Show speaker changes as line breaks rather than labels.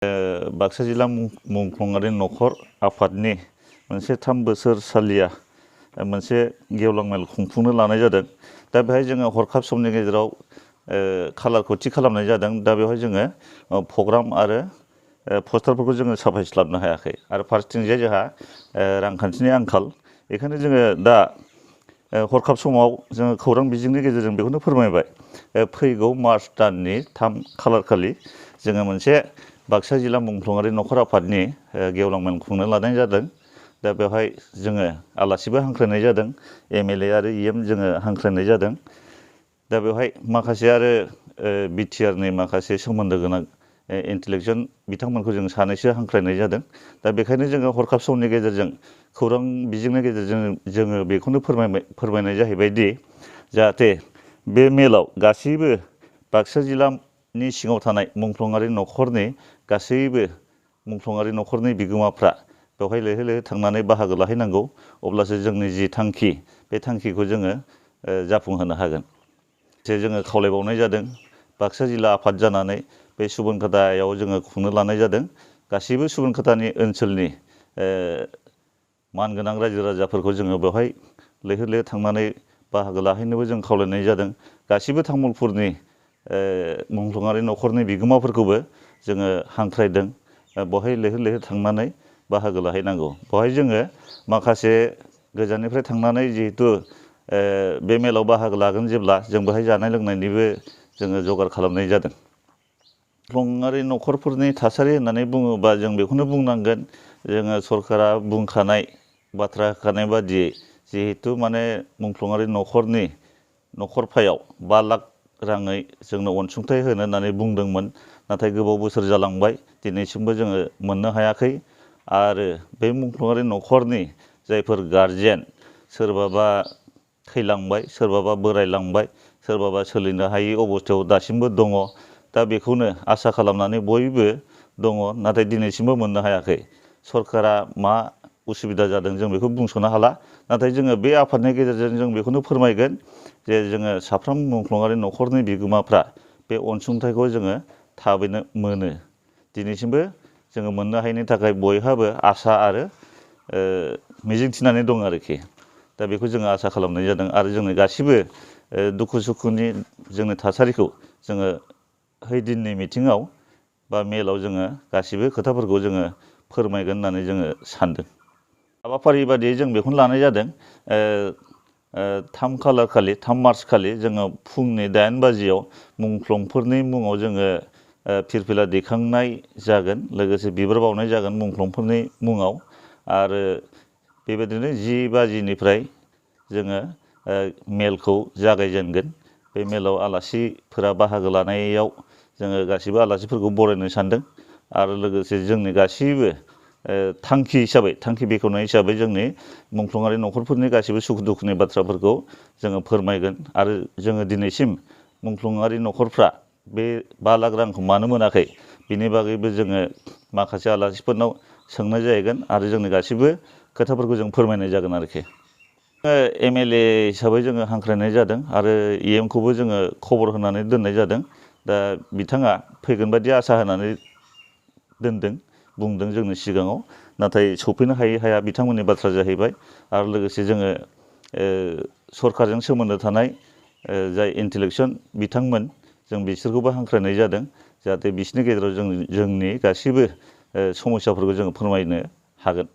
बाक्सा जिल्ला मुंख्लंआरि नखर आफादनि मोनसे 3 बोसोरसालिया मोनसे गेवलां मेल खुंफुंनो लानाय जादों। दा बेहाय जोङो हरखाब समनि गेजेराव खालारखौ थि खालामनाय जादों। दा बेवहाय जोङो प्रग्राम आरो पस्टारफोरखौ जोङो साफायस्लाबनो हायाखै आरो फारसेथिंजाय जोंहा रांखान्थिनि आंखाल। बेखायनो जोङो दा हरखाब समाव जोङो खौरां बिजोंनि गेजेरजों बेखौनो फोरमायबाय। फैगौ मार्च दाननि 3 खालार खालि जोङो मोनसे बाक्सा जिल्ला मुंख्लंआरि नखर आफादनि गेवलां मेल खुंनो लानाय जादों। दा बेवहाय जोङो आलासिबो हांख्रायनाय जादों, एमएलए आरो इएम जोङो हांख्रायनाय जादों। दा बेवहाय माखासे आरो बिटिआरनि माखासे सोमोन्दो गोनां इन्टेलेक्टुवेल बिथांमोनखौ जों सानैसो हांख्रायनाय जादों। दा बेखायनो जोङो हरखाब समनि गेजेरजों खौरां बिजोंनि गेजेरजों जोङो बेखौनो फोरमायनाय जाहैबाय दि जाहाथे बे मेलाव गासैबो बाक्सा जिल्लानि सिङाव थानाय मुंख्लंआरि नखरनि गासैबो मुंख्लंआरि नखरनि बिगोमाफ्रा बेवहाय लैहोर लैहोर थांनानै बाहागो लाहैनांगौ। अब्लासो जोंनि जि थांखि बे थांखिखौ जोङो जाफुंहोनो हागोन। जोङो खावलायबावनाय जादों बाक्सा जिल्ला आफाद जानानै बे सुबुनखाथायाव जोङो खुंनो लानाय जादों। गासैबो सुबुनखाथानि ओनसोलनि मानगोनां रायजो राजाफोरखौ जोङो बेवहाय लैहोर लैहोर थांनानै बाहागो लाहैनोबो जों खावलायनाय जादों। गासैबो तामुलपुरनि मुंख्लंआरि नखरनि बिगोमाफोरखौबो जोङो हांख्रायदों बेवहाय लैहोर लैहोर थांनानै बाहागो लाहैनांगौ। बेवहाय जोङो माखासे गोजाननिफ्राय थांनानै जिहेथु बे मेलाव बाहागो लागोन जेब्ला जों बेहाय जानाय लोंनायनिबो जोङो जगार खालामनाय जादों। मुंख्लंआरि नखरफोरनि थासारि होननानै बुङोबा जों बेखौनो बुंनांगोन, जोङो सरकारा बुंखानाय बाथ्रा होखानाय बादियै जिहेथु माने मुंख्लंआरि नखरनि नखरफायाव 5 लाख राङै जोंनो अनसुंथाइ होनो होननानै बुंदोंमोन। नाथाय गोबाव बोसोर जालांबाय, दिनैसिमबो जोङो मोननो हायाखै। आरो बे मुंख्लंआरि नखरनि जायफोर गारजेन, सोरबाबा थैलांबाय, सोरबाबा बोरायलांबाय, सोरबाबा सोलिनो हायै अबस्थायाव दासिमबो दङ। दा बेखौनो आसा खालामनानै बयबो दङ, नाथाय दिनैसिमबो मोननो हायाखै। सरकारा मा उसुबिदा जादों जों बेखौ बुंस'नो हाला। नाथाय जोङो बे आफादनि गेजेरजों जों बेखौनो फोरमायगोन जे जोङो साफ्रोम मुंख्लंआरि नखरनि बिगोमाफ्रा बे अनसुंथाइखौ जोङो थाबैनो मोनो। दिनैसिमबो जोङो मोननो हायैनि थाखाय बयहाबो आसा आरो मिजिंथिनानै दं आरोखि। दा बेखौ जोङो आसा खालामनाय जादों आरो जोंनि गासिबो दुखु सुखुनि जोंनि थासारिखौ जोङो हैदिननि मिटिङाव बा मेलाव जोङो गासिबो खोथाफोरखौ जोङो फोरमायगोन होननानै जोङो सानदों। हाबाफारि बादियै जों बेखौनो लानाय जादों। 3 खालार खालि 3 मार्च खालि जोङो फुंनि 8 बाजियाव मुंख्लंफोरनि मुङाव जोङो फिरफिला दैखांनाय जागोन, लोगोसे बिबार बावनाय जागोन मुंख्लंफोरनि मुङाव। आरो बेबायदिनो 10 बाजिनिफ्राय जोङो मेलखौ जागायजेनगोन। बे मेलाव आलासिफोरा बाहागो लानायाव जोङो गासिबो आलासिफोरखौ बरायनो सानदों। आरो लोगोसे जोंनि गासैबो थांखि बेखेवनाय हिसाबै जोंनि मुंख्लंआरि नखरफोरनि गासैबो सुखु दुखुनि बाथ्राफोरखौ जोङो फोरमायगोन। आरो जोङो दिनैसिम मुंख्लंआरि नखरफ्रा बे 5 लाख रांखौ मानो मोनाखै बिनि बागैबो जोङो माखासे आलासिफोरनाव सोंनाय जाहैगोन आरो जोंनि गासैबो खोथाफोरखौ जों फोरमायनाय जागोन आरोखि। एमएलए हिसाबै जोङो हांख्रायनाय जादों आरो इएमखौबो जोङो खबर होनानै दोननाय जादों। दा बिथाङा फैगोन बायदि आसा होनानै बुंदों जोंनि सिगाङाव। नाथाय सौफैनो हाया बिथांमोननि बाथ्रा जाहैबाय। आरो लोगोसे जोङो सरकारजों सोमोन्दो थानाय जाय इन्टेलेक्टुवेल बिथांमोन जों बिसोरखौबो हांख्रायनाय जादों जाहाथे बिसोरनि गेजेराव जोंनि गासैबो समस्याफोरखौ जोङो फोरमायनो हागोन।